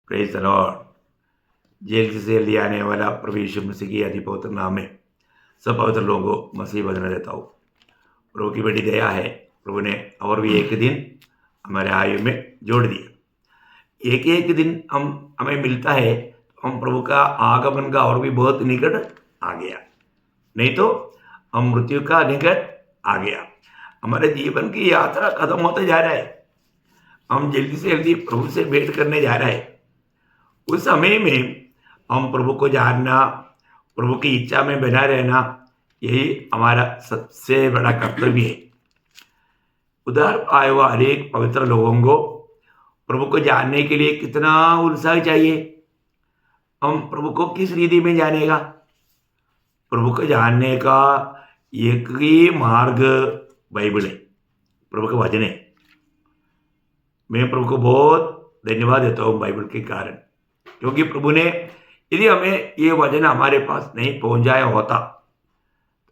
Praise the Lord. Jail से जल्दी आने वाला प्रभु यीशु मसीह की अति पवित्र नाम में सब पवित्र लोगों को मसीह बदला देता हूँ। प्रभु की बड़ी दया है, प्रभु ने और भी एक दिन हमारे आयु में जोड़ दिया। एक एक दिन हमें मिलता है, हम प्रभु का आगमन का और भी बहुत निकट आ गया, नहीं तो हम मृत्यु का निकट आ गया। हमारे जीवन की यात्रा खत्म होते जा रहा है, हम जल्दी से जल्दी प्रभु से भेंट करने जा रहे हैं। उस समय में हम प्रभु को जानना, प्रभु की इच्छा में बना रहना, यही हमारा सबसे बड़ा कर्तव्य है। उधर आए हुआ अनेक पवित्र लोगों को प्रभु को जानने के लिए कितना उत्साह चाहिए। हम प्रभु को किस रीति में जानेगा? प्रभु को जानने का एक ही मार्ग बाइबल है, प्रभु का वचन है। मैं प्रभु को बहुत धन्यवाद देता हूँ बाइबल के कारण, क्योंकि प्रभु ने यदि हमें ये वचन हमारे पास नहीं पहुंचाया होता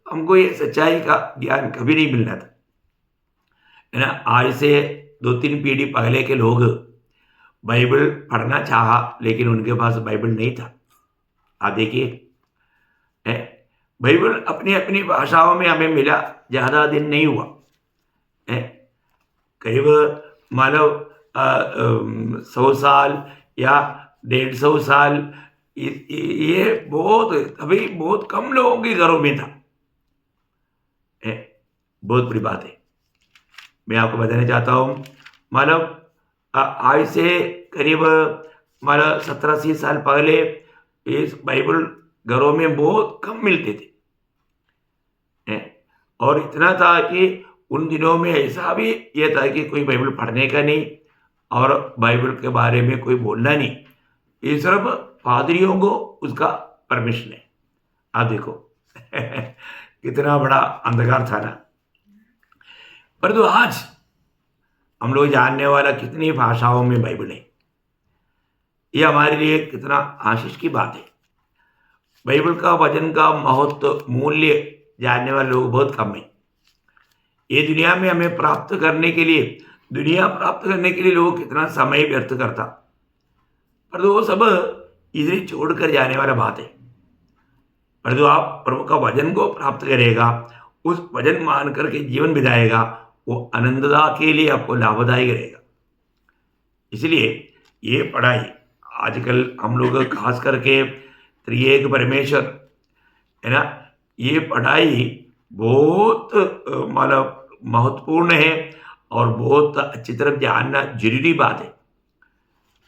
तो हमको ये सच्चाई का ज्ञान कभी नहीं मिलना था, है ना। आज से 2-3 पीढ़ी पहले के लोग बाइबल पढ़ना चाहा, लेकिन उनके पास बाइबल नहीं था। आप देखिए, बाइबल अपनी अपनी भाषाओं में हमें मिला, ज़्यादा दिन नहीं हुआ है, करीब मानव 100 साल या 150 साल, ये बहुत अभी बहुत कम लोगों के घरों में था। बहुत बड़ी बात है। मैं आपको बताना चाहता हूँ, मानव आज से करीब मानव 70-80 साल पहले इस बाइबल घरों में बहुत कम मिलते थे, और इतना था कि उन दिनों में ऐसा भी ये था कि कोई बाइबल पढ़ने का नहीं और बाइबल के बारे में कोई बोलना नहीं, ये सिर्फ पादरियों को उसका परमिशन है। आप देखो कितना बड़ा अंधकार था ना। परंतु आज हम लोग जानने वाला कितनी भाषाओं में बाइबल है, ये हमारे लिए कितना आशीष की बात है। बाइबल का वचन का महत्व मूल्य जानने वाले लोग बहुत कम है। ये दुनिया में हमें प्राप्त करने के लिए, दुनिया प्राप्त करने के लिए लोग कितना समय व्यर्थ करता, पर वो सब इधर छोड़कर जाने वाला बात है। पर जो आप प्रभु का वचन को प्राप्त करेगा, उस वचन मान करके जीवन बिताएगा, वो आनंददा के लिए आपको लाभदायक रहेगा। इसलिए ये पढ़ाई आजकल हम लोग खास करके त्रिएक परमेश्वर, है ना, ये पढ़ाई बहुत मतलब महत्वपूर्ण है और बहुत अच्छी तरह जानना जरूरी बात है।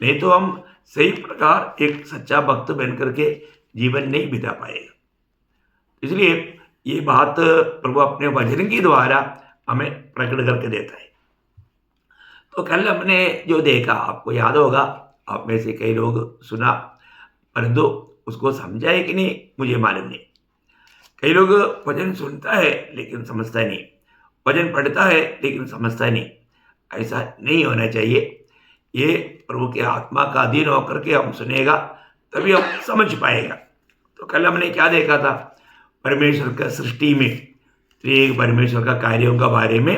नहीं तो हम सही प्रकार एक सच्चा भक्त बन करके जीवन नहीं बिता पाएगा। इसलिए ये बात प्रभु अपने वचन के द्वारा हमें प्रकट करके देता है। तो कल हमने जो देखा, आपको याद होगा, आप में से कई लोग सुना, परंतु उसको समझा है कि नहीं मुझे मालूम नहीं। कई लोग वचन सुनता है लेकिन समझता नहीं, वचन पढ़ता है लेकिन समझता नहीं। ऐसा नहीं होना चाहिए। ये प्रभु के आत्मा का अधीन होकर के हम सुनेगा, तभी हम समझ पाएगा। तो कल हमने क्या देखा था? परमेश्वर का सृष्टि में त्रिएक परमेश्वर का कार्यों के बारे में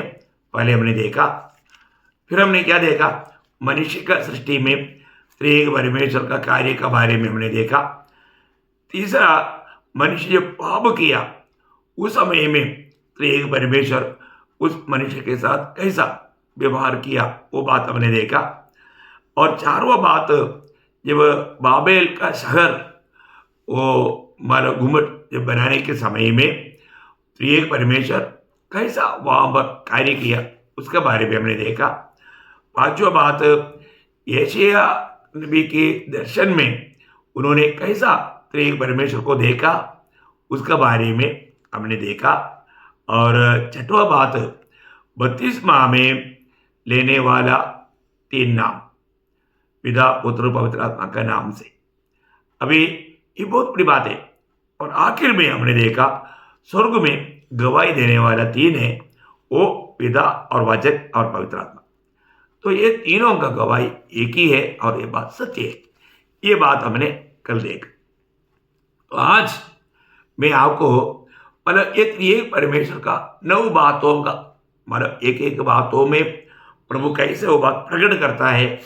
पहले हमने देखा। फिर हमने क्या देखा? मनुष्य का सृष्टि में त्रिएक परमेश्वर का कार्य के बारे में हमने देखा। तीसरा, मनुष्य जब पाप किया उस समय में त्रिएक परमेश्वर उस मनुष्य के साथ कैसा व्यवहार किया, वो बात हमने देखा। और चारवा बात, जब बाबेल का शहर वो मारा घुमट जब बनाने के समय में त्रिएक परमेश्वर कैसा वहाँ पर कार्य किया, उसके बारे में हमने देखा। पांचवा बात, यशायाह नबी के दर्शन में उन्होंने कैसा त्रिएक परमेश्वर को देखा, उसके बारे में हमने देखा। और छठवा बात, 32 माह में लेने वाला 3 नाम, पिता पुत्र पवित्र आत्मा का नाम से। अभी ये बहुत बड़ी बात है। और आखिर में हमने देखा स्वर्ग में गवाही देने वाला 3 है, वो पिता और वचन और पवित्र आत्मा। तो ये तीनों का गवाही एक ही है और ये बात सत्य है। ये बात हमने कल देखा। तो आज मैं आपको मतलब एक परमेश्वर का 9 बातों का, मतलब एक बातों में प्रभु कैसे वो बात प्रकट करता है,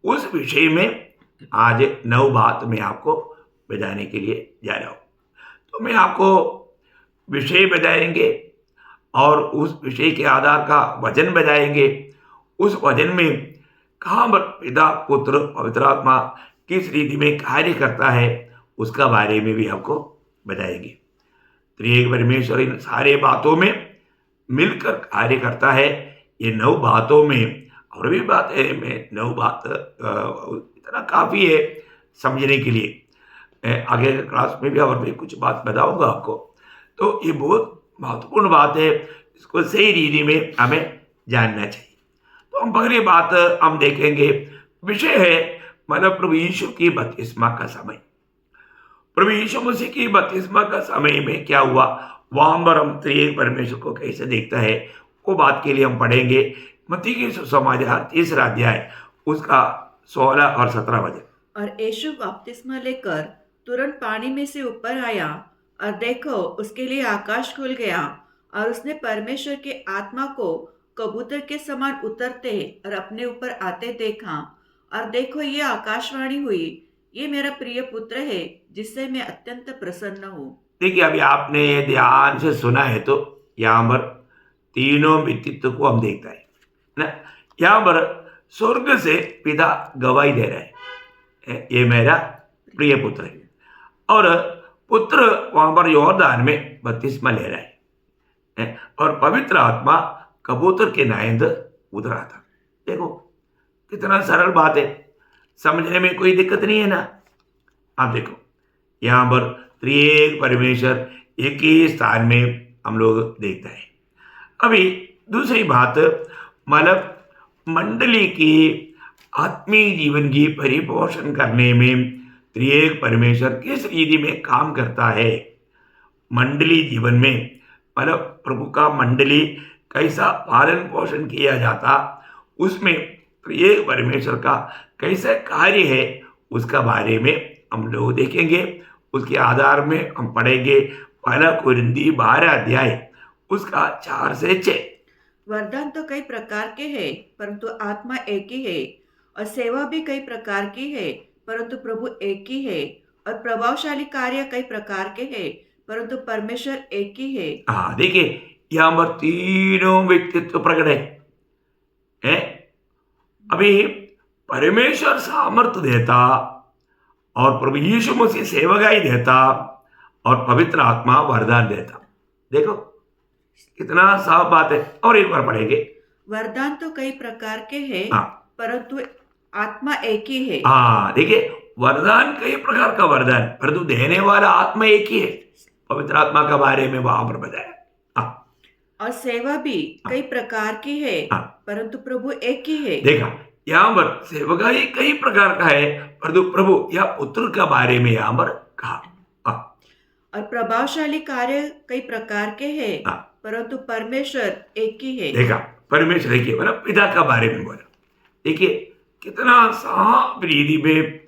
उस विषय में आज 9 बात मैं आपको बताने के लिए जा रहा हूँ। तो मैं आपको विषय बताएंगे और उस विषय के आधार का वचन बताएंगे। उस वचन में कहाँ पर पिता पुत्र पवित्र आत्मा किस रीति में कार्य करता है उसका बारे में भी आपको बताएंगे। त्रिएक परमेश्वर इन सारे बातों में मिलकर कार्य करता है। ये 9 बातों में और भी बात है, मैं 9 बात इतना काफ़ी है समझने के लिए। आगे के क्लास में भी और भी कुछ बात बताऊंगा आपको। तो ये बहुत महत्वपूर्ण बात है, इसको सही रीति में हमें जानना चाहिए। तो हम पहली बात हम देखेंगे, विषय है मतलब प्रभु यीशु की बपतिस्मा का समय। प्रभु यीशु मसीह की बपतिस्मा का समय में क्या हुआ, वहां पर हम त्रिएक परमेश्वर को कैसे देखता है वो बात के लिए हम पढ़ेंगे मत्ती की सुसमाचार 3 अध्याय उसका 16 और 17 वचन। और यीशु बपतिस्मा लेकर तुरंत पानी में से ऊपर आया और देखो उसके लिए आकाश खुल गया और उसने परमेश्वर के आत्मा को कबूतर के समान उतरते और अपने ऊपर आते देखा। और देखो ये आकाशवाणी हुई, ये मेरा प्रिय पुत्र है जिससे मैं अत्यंत प्रसन्न हूँ। देखिए अभी आपने ये ध्यान से सुना है तो यहाँ पर तीनों व्यक्तित्व को हम देखता है ना। यहाँ पर स्वर्ग से पिता गवाही दे रहा है, ये मेरा प्रिय पुत्र है। और पुत्र वहां पर यॉर्दान में बपतिस्मा ले रहा है और पवित्र आत्मा कबूतर के नायंद उतरा था। देखो कितना सरल बात है, समझने में कोई दिक्कत नहीं है ना। आप देखो यहाँ पर त्रिएक परमेश्वर एक ही स्थान में हम लोग देखता है। अभी दूसरी बात मतलब मंडली की आत्मीय जीवन की परिपोषण करने में त्रिएक परमेश्वर किस रीति में काम करता है। मंडली जीवन में मतलब प्रभु का मंडली कैसा पालन पोषण किया जाता, उसमें त्रिएक परमेश्वर का कैसा कार्य है उसका बारे में हम लोग देखेंगे। उसके आधार में हम पढ़ेंगे 1 कुरिन्थी 12 अध्याय उसका 4 से 6। वरदान तो कई प्रकार के हैं परंतु आत्मा एक ही है, और सेवा भी कई प्रकार की है परंतु प्रभु एक ही है, और प्रभावशाली कार्य कई प्रकार के हैं परंतु परमेश्वर एक ही है। हाँ देखिए यहाँ पर तीनों व्यक्तित्व प्रकट है। अभी परमेश्वर सामर्थ्य देता और प्रभु यीशु मसीह सेवकाई देता और पवित्र आत्मा वरदान देता। देखो कितना साफ बात है। और एक बार पढ़ेंगे, वरदान तो कई प्रकार के हैं हाँ परंतु आत्मा एक ही है। हाँ देखिए वरदान कई प्रकार का वरदान परंतु देने वाला आत्मा एक ही है। पवित्र आत्मा के बारे में वहां पर बताया। हाँ और सेवा भी कई प्रकार की है हाँ परंतु प्रभु एक ही है। देखा यहाँ पर सेवकाई कई प्रकार का है परंतु प्रभु या पुत्र के बारे में यहाँ पर कहा। और प्रभावशाली कार्य कई प्रकार के हैं हाँ परंतु परमेश्वर एक ही है। देखा परमेश्वर एक ही मतलब पिता का बारे में बोला। देखिए कितना साफ रीति में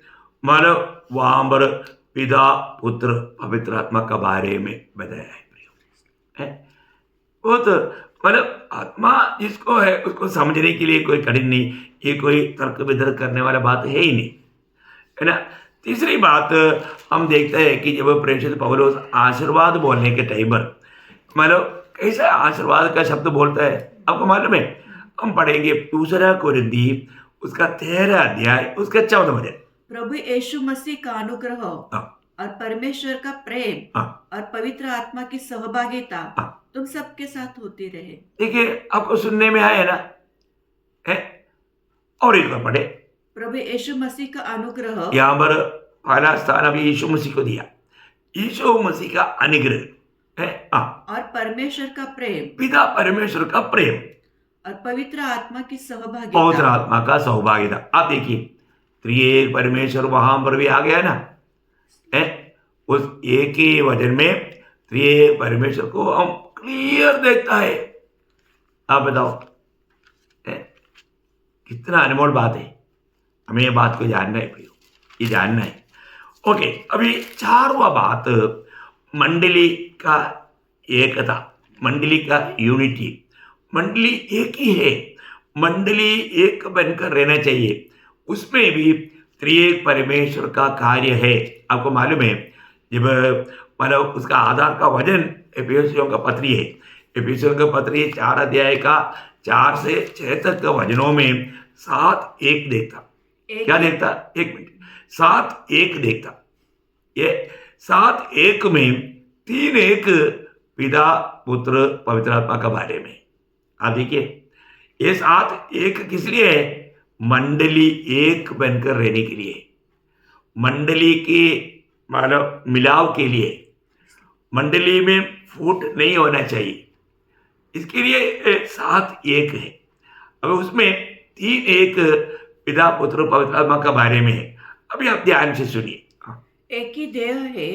मानव वहां पर पिता पुत्र पवित्र आत्मा का बारे में बताया है। बहुत मतलब आत्मा जिसको है उसको समझने के लिए कोई कठिन नहीं, ये कोई तर्क वितर्क करने वाला बात है ही नहीं, है ना। तीसरी बात हम देखते हैं कि जब प्रेषित पौलुस आशीर्वाद बोलने के टाइम पर मतलब कैसा आशीर्वाद का शब्द बोलता है आपको मालूम है। हम पढ़ेंगे 2 कुरिन्थी उसका 13 अध्याय उसका 14 वचन। प्रभु यीशु मसीह का अनुग्रह और परमेश्वर का प्रेम और पवित्र आत्मा की सहभागिता तुम सबके साथ होती रहे। देखिए आपको सुनने में आया ना है। और एक बार पढ़े, प्रभु यीशु मसीह का अनुग्रह। यहाँ पर पहला स्थान अभी यीशु मसीह को दिया। यीशु मसीह का अनुग्रह है और परमेश्वर का प्रेम, पिता परमेश्वर का प्रेम और पवित्र आत्मा की सहभागिता। पवित्र आत्मा का सहभागिता। आप देखिए त्रिएक परमेश्वर वहां पर भी आ गया ना है। उस एक ही वचन में त्रिएक परमेश्वर को हम क्लियर देखता है। आप बताओ है? कितना अनमोल बात है। हमें ये बात को जानना है भाई, ये जानना है। ओके अभी 4वां बात मंडली का एकता, मंडली का यूनिटी। मंडली एक ही है, मंडली एक बनकर रहना चाहिए। उसमें भी त्रिएक परमेश्वर का कार्य है। आपको मालूम है, जब मतलब उसका आधार का वजन एफिसियों का पत्री है। एफिसियों का पत्री 4 अध्याय का 4 से 6 तक के वचनों में 7 एक देखता। एक क्या देखता? एक मिनट, 7 एक देखता। ये 7 एक में 3 एक पिता पुत्र पवित्र आत्मा के बारे में। आप देखिए, ये 7 एक किस लिए है? मंडली एक बनकर रहने के लिए, मंडली के मतलब मिलाव के लिए, मंडली में फूट नहीं होना चाहिए, इसके लिए 7 एक है। अब उसमें 3 एक पिता पुत्र पवित्र आत्मा के बारे में है। अभी आप ध्यान से सुनिए। एक ही देह है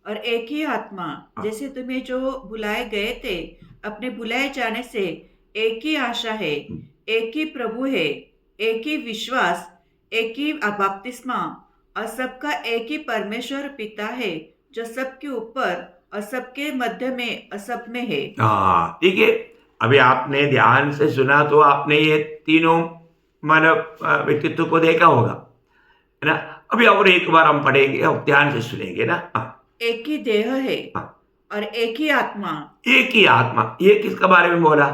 और एक ही आत्मा, जैसे तुम्हें जो बुलाए गए थे अपने बुलाए जाने से एक ही आशा है, एक ही प्रभु है, एक ही विश्वास, एक ही बपतिस्मा और सबका एक ही परमेश्वर पिता है, जो सबके ऊपर और सबके मध्य में और सब में है। हाँ, ठीक है। अभी आपने ध्यान से सुना तो आपने ये तीनों मानव व्यक्तित्व को देखा होगा, है ना। अभी और एक बार हम पढ़ेंगे और ध्यान से सुनेंगे ना। एक ही देह है हाँ। और एक ही आत्मा। एक ही आत्मा, ये किसके बारे में बोला?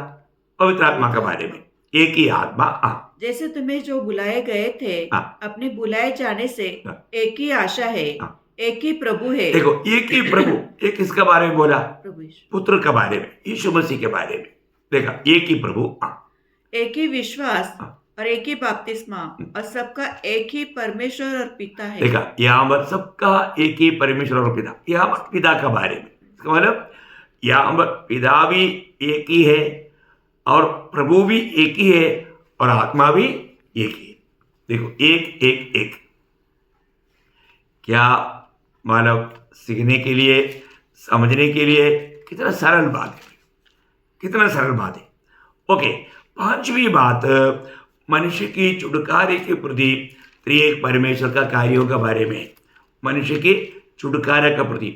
पवित्र आत्मा के बारे में। एक ही आत्मा। जैसे तुम्हें जो बुलाए गए थे हाँ। अपने बुलाए जाने से हाँ। एक ही आशा है, हाँ। एक ही प्रभु है। देखो, एक ही प्रभु, ये किसके बारे में बोला? प्रभु यीशु। पुत्र के बारे में, यीशु मसीह के बारे में। देखा, एक ही प्रभु, एक ही विश्वास हाँ। और एक ही बपतिस्मा और सबका एक ही परमेश्वर और पिता है। देखा, यहाँ पर सबका एक ही परमेश्वर और पिता, यहाँ पर पिता के बारे में। इसका मतलब यहाँ पर पिता भी एक ही है और प्रभु भी एक ही है और आत्मा भी एक ही है। देखो, एक एक एक, क्या मानव सीखने के लिए, समझने के लिए कितना सरल बात है, कितना सरल बात है। ओके, 5वीं बात, मनुष्य की छुटकारे के प्रति त्रिएक परमेश्वर का कार्यों के बारे में। मनुष्य के छुटकारे का प्रति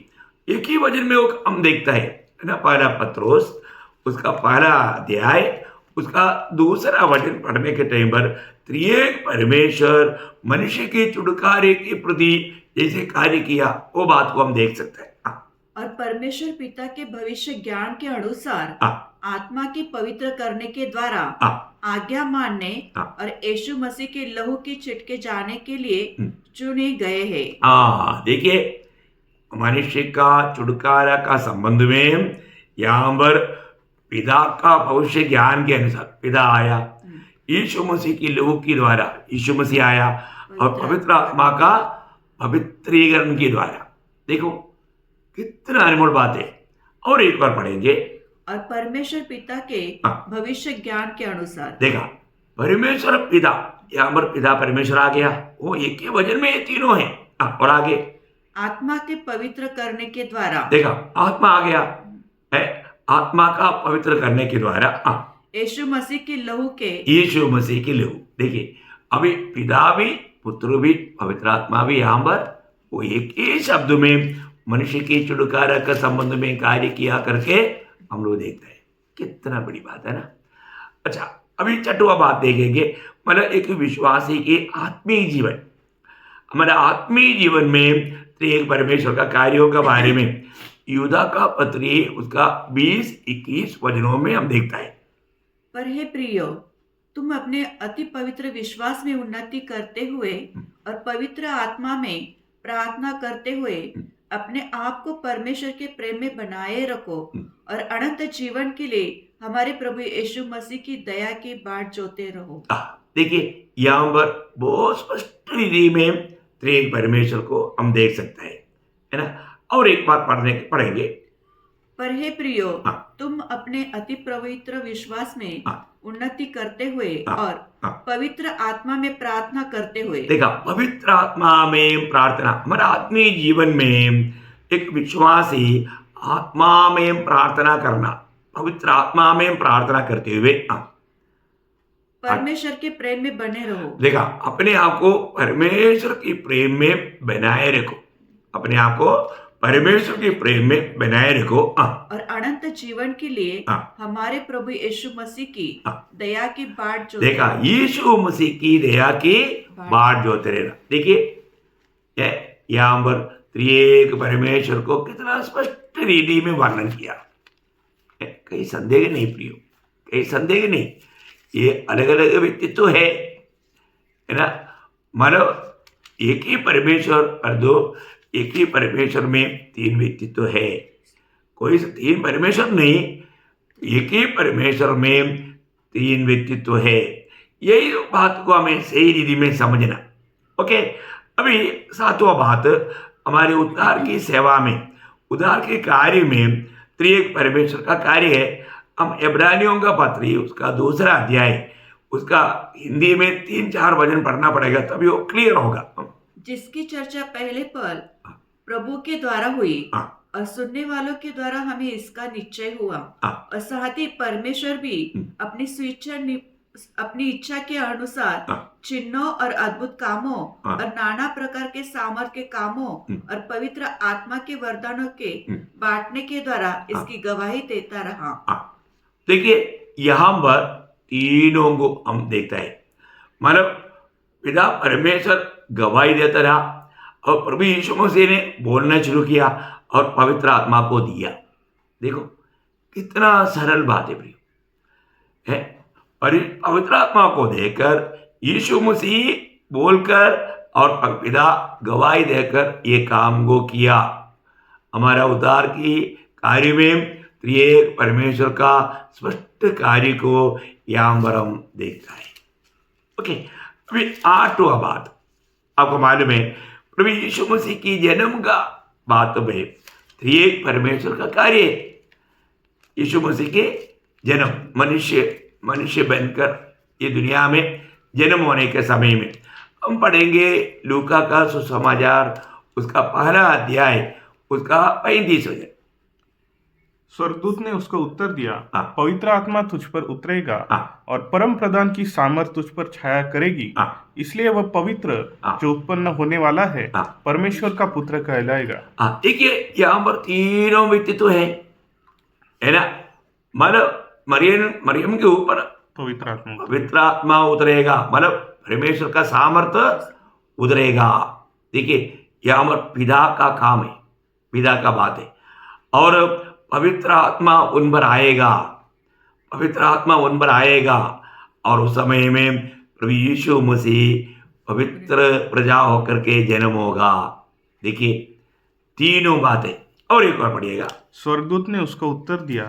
एक ही वचन में वो हम देखता है ना। पहला पत्रोस उसका पहला अध्याय उसका दूसरा वचन पढ़ने के टाइम पर त्रिएक परमेश्वर मनुष्य के छुटकारे के प्रति जैसे कार्य किया, वो बात को हम देख सकते हैं। और परमेश्वर पिता के भविष्य ज्ञान के अनुसार आत्मा के पवित्र करने के द्वारा आज्ञा मानने और यीशु मसीह के लहू की छिटके जाने के लिए चुने गए हैं। देखिए, मनुष्य का छुटकारा का संबंध में यहाँ पर पिता का भविष्य ज्ञान के अनुसार पिता आया, यीशु मसीह की लहू के द्वारा यीशु मसीह आया और पवित्र आत्मा का पवित्रीकरण के द्वारा। देखो कितना अनमोल बात है। और एक बार पढ़ेंगे। और परमेश्वर पिता के भविष्य ज्ञान के अनुसार। देखा, परमेश्वर पिता, यहाँ पर पिता परमेश्वर आ गया, वो एक ही वचन में ये तीनों है। और आगे आत्मा के पवित्र करने के द्वारा। देखा, आत्मा आ गया है, आत्मा का पवित्र करने के द्वारा यीशु मसीह की लहू के, यीशु मसीह की लहू। देखिए, अभी पिता भी पुत्र भी पवित्र आत्मा भी यहाँ पर वो एक ही शब्द में मनुष्य की छुटकारा का संबंध में कार्य किया करके हम लोग देखते हैं। कितना बड़ी बात है ना। अच्छा, अभी 6वां बात देखेंगे, मतलब एक विश्वासी के आत्मीय जीवन। हमारे आत्मीय जीवन में त्रिएक परमेश्वर का कार्यों के बारे में यूदा का पत्री उसका 20-21 वचनों में हम देखता है। पर हे प्रियो, तुम अपने अति पवित्र विश्वास में उन्नति करते हुए और पवित्र आत्मा में प्रार्थना करते हुए अपने आप को परमेश्वर के प्रेम में बनाए रखो और अनंत जीवन के लिए हमारे प्रभु यीशु मसीह की दया की बाट जोते रहो। देखिए, यहाँ पर बहुत स्पष्ट रीति में त्रिएक परमेश्वर को हम देख सकते हैं, है ना। और एक बार पढ़ेंगे। पर हे प्रियो, तुम अपने अति पवित्र विश्वास में उन्नति करते हुए और पवित्र आत्मा में प्रार्थना करते हुए। देखा, पवित्र आत्मा में प्रार्थना, हमारे आत्मीय जीवन में एक विश्वासी आत्मा में प्रार्थना करना, पवित्र आत्मा में प्रार्थना करते हुए परमेश्वर के प्रेम में बने रहो। देखा, अपने आप को परमेश्वर के प्रेम में बनाए रखो, अपने आप को परमेश्वर के प्रेम में बनाए रखो। और अनंत जीवन के लिए हाँ। हमारे प्रभु यीशु मसीह की हाँ। दया की बाट जो देखा, यीशु मसीह की दया की बाट जोते रहना। देखिए, यहाँ पर त्रिएक परमेश्वर को कितना स्पष्ट रीति में वर्णन किया। कहीं संदेह नहीं प्रियो, कहीं संदेह नहीं। ये अलग अलग व्यक्तित्व है ना। मानो एक ही परमेश्वर और दो, एक ही परमेश्वर में तीन व्यक्तित्व है। कोई तीन परमेश्वर नहीं, एक ही परमेश्वर में तीन व्यक्तित्व है। यही बात को हमें सही रीति में समझना। ओके, अभी सातवां बात, हमारे उद्धार की सेवा में, उद्धार के कार्य में त्रिएक परमेश्वर का कार्य है। हम इब्रानियों का पत्र, उसका 2 अध्याय, उसका हिंदी में 3-4 वचन पढ़ना पड़ेगा, तभी वो क्लियर होगा। जिसकी चर्चा पहले पर प्रभु के द्वारा हुई और सुनने वालों के द्वारा हमें इसका निश्चय हुआ, और साथ ही परमेश्वर भी अपनी इच्छा के अनुसार चिन्हों और अद्भुत कामों और नाना प्रकार के सामर्थ के कामों और पवित्र आत्मा के वरदानों के बांटने के द्वारा इसकी गवाही देता रहा। देखिए, यहाँ पर तीनों को हम देखते हैं। मतलब पिता परमेश्वर गवाही देता रहा, और प्रभु यीशु मसीह ने बोलना शुरू किया और पवित्र आत्मा को दिया। देखो कितना सरल बात है प्रिय है। और पवित्र आत्मा को देकर यीशु मसीह बोलकर और पिता गवाही देकर ये काम को किया। हमारा उद्धार की कार्य में त्रिएक परमेश्वर का स्पष्ट कार्य को यहाँ पर हम देखते हैं। ओके, अभी 8वां बात, आपको मालूम है प्रभु यीशु मसीह की जन्म का बात में त्रिएक परमेश्वर का कार्य है। यीशु मसीह के जन्म, मनुष्य बनकर ये दुनिया में जन्म होने के समय में हम पढ़ेंगे लूका का सुसमाचार, उसका 1 अध्याय, उसका 35 वचन। स्वर्गदूत ने उसको उत्तर दिया, पवित्र आत्मा तुझ पर उतरेगा और परम प्रधान की सामर्थ तुझ पर छाया करेगी, इसलिए वह पवित्र जो उत्पन्न होने वाला है परमेश्वर का पुत्र कहलाएगा। देखिए, यहाँ पर तीनों व्यक्तित्व है ना। मतलब मरियम के ऊपर पवित्र आत्मा उतरेगा, मतलब परमेश्वर का सामर्थ उतरेगा। देखिए, यहाँ पर पिता का काम है, पिता का बात है, और पवित्र आत्मा उन पर आएगा, पवित्र आत्मा उन पर आएगा, और उस समय में प्रभु यीशु मसीह पवित्र प्रजा होकर के जन्म होगा। देखिए तीनों बातें। और एक बार पढ़िएगा। स्वर्गदूत ने उसको उत्तर दिया,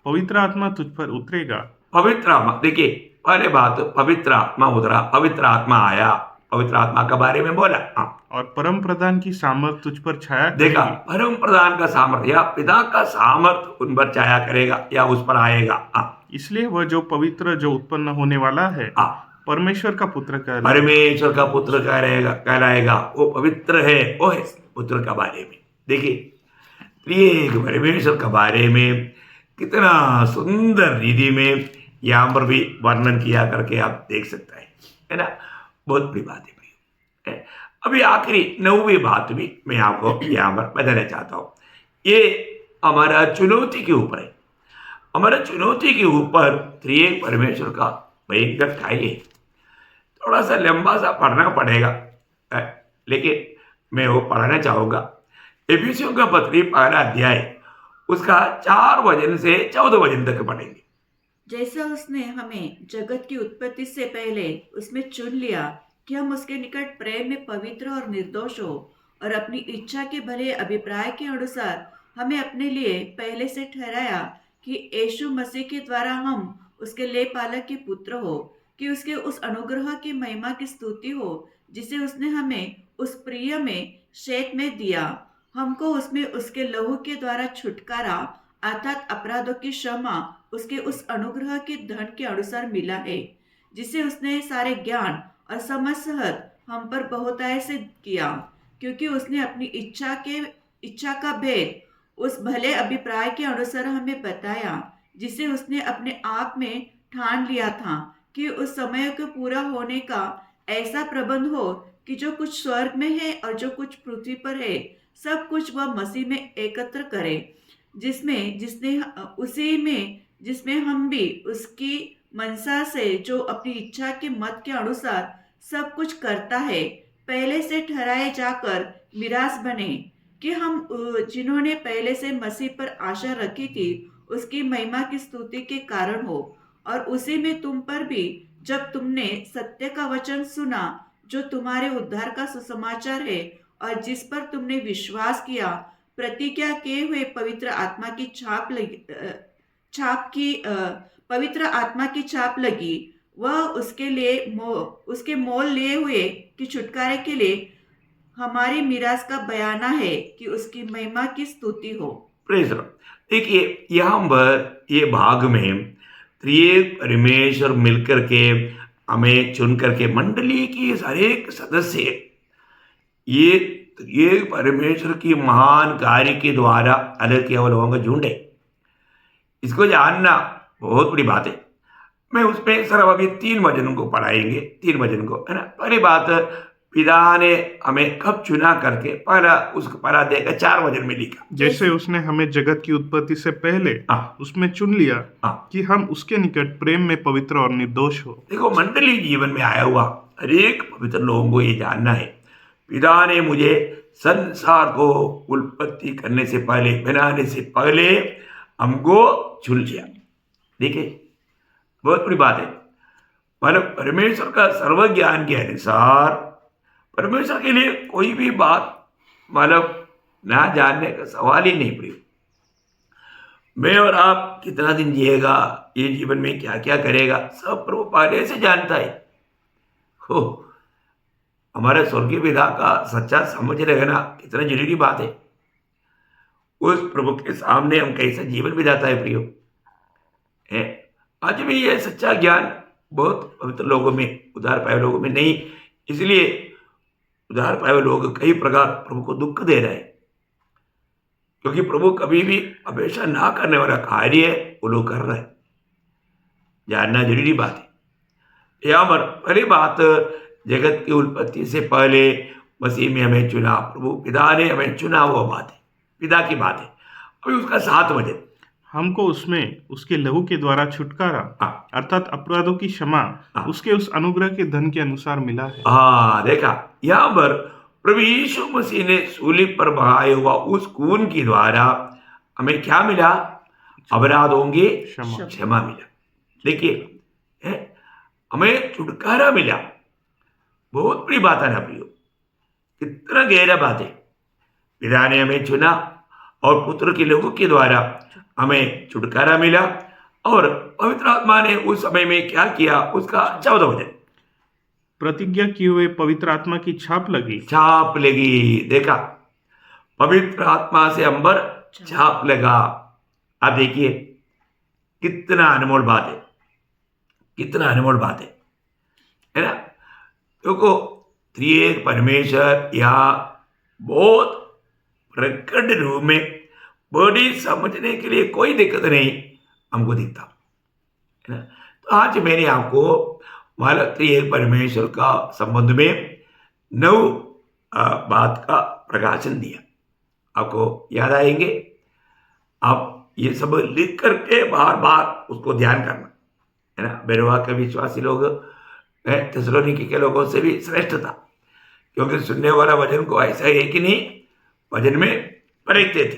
पवित्र आत्मा तुझ पर उतरेगा। पवित्र आत्मा, देखिए पहले बात, पवित्र आत्मा उतरा, पवित्र आत्मा आया, पवित्र आत्मा के बारे में बोला। और परम प्रधान की सामर्थ तुझ पर छाया देखा, परम प्रधान का सामर्थ या पिता का सामर्थ उन पर छाया करेगा या उस पर आएगा। इसलिए वह जो पवित्र जो उत्पन्न होने वाला है परमेश्वर का पुत्र कहलाएगा। परमेश्वर का पुत्र कहलाएगा। वो पवित्र है, वो है पुत्र के बारे में। देखिए त्रिएक परमेश्वर के बारे में कितना सुंदर रीति में यहाँ पर भी वर्णन किया करके आप देख सकते हैं, है ना। बहुत बड़ी बात है। अभी आखिरी 9वीं बात भी मैं आपको यहाँ पर बताना चाहता हूँ। ये हमारा चुनौती के ऊपर है। हमारा चुनौती के ऊपर त्रिएक परमेश्वर का भयंकर कार्य है। थोड़ा सा लंबा सा पढ़ना पड़ेगा, लेकिन मैं वो पढ़ना चाहूँगा। एफिसियों का पत्री 1 अध्याय, उसका 4 वचन से 14 वचन तक पढ़ेंगे। जैसा उसने हमें जगत की उत्पत्ति से पहले उसमें चुन लिया कि हम उसके निकट प्रेम में पवित्र और निर्दोष हो, और अपनी इच्छा के भले अभिप्राय के अनुसार हमें अपने लिए पहले से ठहराया कि यीशु मसीह के द्वारा हम उसके लेपालक के पुत्र हो, कि उसके उस अनुग्रह की महिमा की स्तुति हो जिसे उसने हमें उस प्रिय में शेत में दिया। हमको उसमें उसके लहू के द्वारा छुटकारा अर्थात अपराधों की क्षमा उसके उस अनुग्रह के धन के अनुसार मिला है, जिसे उसने सारे ज्ञान और समझ सहत हम पर बहुतायत से किया, क्योंकि उसने अपनी इच्छा का भेद उस भले अभिप्राय के अनुसार हमें बताया, जिसे उसने अपने आप में ठान लिया था कि उस समय के पूरा होने का ऐसा प्रबंध हो कि जो कुछ स्वर्ग में है और जो कुछ पृथ्वी पर है, सब कुछ वह मसीह में एकत्र करे, जिसमें हम भी उसकी मनसा से, जो अपनी इच्छा के मत के अनुसार सब कुछ करता है, पहले से ठहराए जाकर मिरास बने, कि हम जिन्होंने पहले से मसीह पर आशा रखी थी उसकी महिमा की स्तुति के कारण हो। और उसी में तुम पर भी, जब तुमने सत्य का वचन सुना, जो तुम्हारे उद्धार का सुसमाचार है, और जिस पर तुमने विश्वास किया, प्रतिज्ञा किए हुए पवित्र आत्मा की छाप लगी, वह उसके मोल लिए हुए कि छुटकारे के लिए हमारी मिरास का बयाना है, कि उसकी महिमा की स्तुति हो। Praise the Lord. देखिए यहाँ पर ये भाग में त्रिएक परमेश्वर मिलकर के हमें चुन करके मंडली की हर एक सदस्य ये परमेश्वर की महान कार्य के द्वारा अलग केवल लोगों को ढूंढे। इसको जानना बहुत बड़ी बात है। मैं उसमें सर अभी 3 वचनों को पढ़ाएंगे, 3 वचन को, है ना। पहली बात, पिता ने हमें कब चुना करके पहला देखा 4 वचन में लिखा, जैसे उसने हमें जगत की उत्पत्ति से पहले उसमें चुन लिया कि हम उसके निकट प्रेम में पवित्र और निर्दोष हो। देखो, मंडली जीवन में आया हुआ हर एक पवित्र लोगों को ये जानना है, पिता ने मुझे संसार को उत्पत्ति करने से पहले, बनाने से पहले हमको चुन लिया। देखिए बहुत बड़ी बात है। मतलब परमेश्वर का सर्व ज्ञान के अनुसार परमेश्वर के लिए कोई भी बात मतलब ना जानने का सवाल ही नहीं प्रिय। मैं और आप कितना दिन जिएगा, ये जीवन में क्या क्या करेगा, सब प्रभु पहले से जानता है। हो, हमारे स्वर्गीय पिता का सच्चा समझ रखना कितना जरूरी बात है। उस प्रभु के सामने हम कैसा जीवन बिताता है प्रियो है। आज भी ये सच्चा ज्ञान बहुत पवित्र लोगों में, उद्धार पाए लोगों में नहीं। इसलिए उद्धार पाए लोग कई प्रकार प्रभु को दुख दे रहे हैं, क्योंकि प्रभु कभी भी अपेक्षा ना करने वाला कार्य वो लोग कर रहे हैं। जानना जरूरी बात है। यहाँ पर पहली बात, जगत की उत्पत्ति से पहले मसीह में हमें चुना, प्रभु पिता ने हमें चुना, वो बात है, पिता की बात है। अभी उसका 7 वचन, हमको उसमें उसके लहू के द्वारा छुटकारा अर्थात अपराधों की क्षमा उसके उस अनुग्रह के धन के अनुसार मिला है। देखा, यहाँ पर प्रभु यीशु मसीह ने सूली पर बहाया हुआ उस खून के द्वारा हमें क्या मिला? अपराधों की क्षमा मिला। देखिए हमें छुटकारा मिला। बहुत बड़ी बात है ना प्रियो, कितना गहरा बात है। पिता ने हमें चुना और पुत्र के लोगों के द्वारा हमें छुटकारा मिला, और पवित्र आत्मा ने उस समय में क्या किया, उसका 14 वचन, प्रतिज्ञा किए हुए पवित्र आत्मा की छाप लगी। देखा, पवित्र आत्मा से अंबर छाप लगा। आप देखिए कितना अनमोल बात है, कितना अनमोल बात है ना। देखो, त्रिएक परमेश्वर यहाँ बहुत प्रकट रूप में, बड़ी समझने के लिए कोई दिक्कत नहीं हमको दिखता है ना। तो आज मैंने आपको मालूम त्रिएक परमेश्वर का संबंध में 9 बात का प्रकाशन दिया। आपको याद आएंगे, आप ये सब लिख करके बार बार उसको ध्यान करना है ना। बेरवा के विश्वासी लोग थिस्सलुनीके के लोगों से भी श्रेष्ठ था, क्योंकि सुनने वाला वचन को ऐसा है कि नहीं वचन में पढ़ते थे,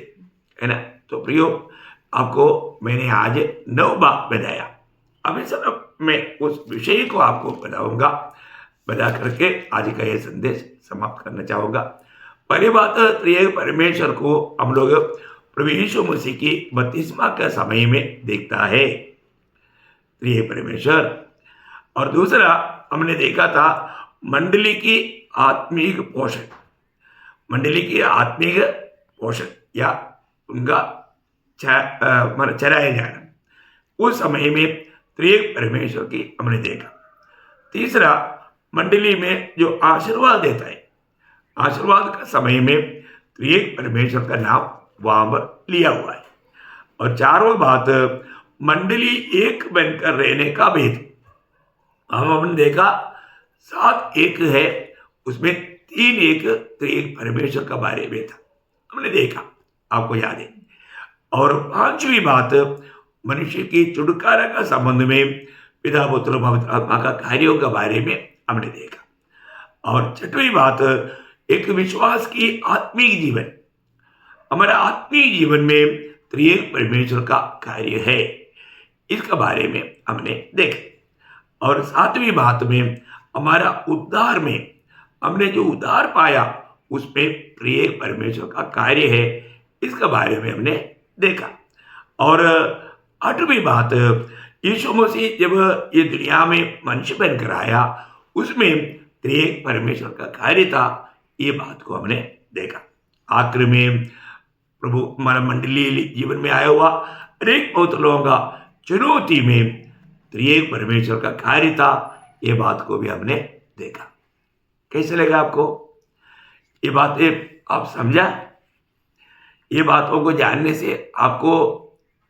है ना। तो प्रियो, आपको मैंने आज 9 बात बताया। अभी सब मैं उस विषय को आपको बताऊंगा, बता करके आज का ये संदेश समाप्त करना चाहूँगा। पहली बात, त्रिएक परमेश्वर को हम लोग प्रभु यीशु मसीह की बपतिस्मा के समय में देखता है, त्रिएक परमेश्वर। और दूसरा हमने देखा था मंडली की आत्मिक पोषण, मंडली की आत्मिक पोषण या उनका चराया जाना, उस समय में त्रिएक परमेश्वर की हमने देखा। तीसरा, मंडली में जो आशीर्वाद देता है, आशीर्वाद का समय में त्रिएक परमेश्वर का नाम वहां पर लिया हुआ है। और 4वां बात, मंडली एक बनकर रहने का भेद। हमने देखा 7 एक है, उसमें 3 एक त्रिएक परमेश्वर का बारे में था। हमने देखा, आपको याद है। और पांचवी बात, मनुष्य की छुटकारा का संबंध में पिता पुत्र पवित्र आत्मा का कार्यों के बारे में हमने देखा। और छठवीं बात, एक विश्वास की आत्मिक जीवन, हमारा आत्मिक जीवन में त्रिएक परमेश्वर का कार्य है, इसके बारे में हमने देखा। और सातवीं बात में हमारा उद्धार में हमने जो उद्धार पाया उसमें त्रिएक परमेश्वर का कार्य है, इसके बारे में हमने देखा। और आठवीं बात, यीशु मसीह जब ये दुनिया में मनुष्य बनकर आया उसमें त्रिएक परमेश्वर का कार्य था, ये बात को हमने देखा। आखिर में प्रभु हमारा मंडलीय जीवन में आया हुआ अनेक बहुत लोगों का चुनौती में त्रिएक परमेश्वर का कार्य था, ये बात को भी हमने देखा। कैसे लगा आपको ये बातें? आप समझा? ये बातों को जानने से आपको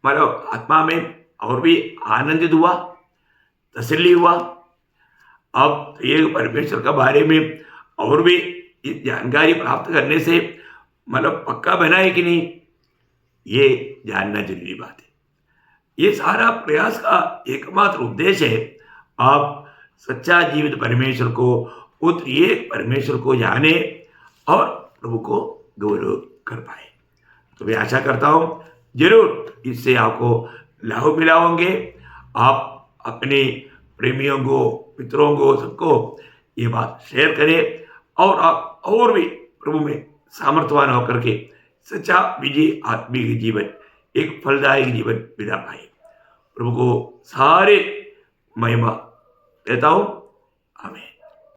हमारा आत्मा में और भी आनंदित हुआ, तसल्ली हुआ। अब त्रिएक परमेश्वर के बारे में और भी जानकारी प्राप्त करने से मतलब पक्का बना है कि नहीं, ये जानना जरूरी बात है। ये सारा प्रयास का एकमात्र उद्देश्य है आप सच्चा जीवित परमेश्वर को, वो त्रिएक परमेश्वर को जाने और प्रभु को गौरव कर पाए। तो मैं आशा करता हूं जरूर इससे आपको लाभ मिला होंगे। आप अपने प्रेमियों को, मित्रों को, सबको ये बात शेयर करें और आप और भी प्रभु में सामर्थ्यवान होकर के सच्चा विजय आत्मिक जीवन, एक फलदायक जीवन बिता पाए। प्रभु को सारे महिमा देता हूं।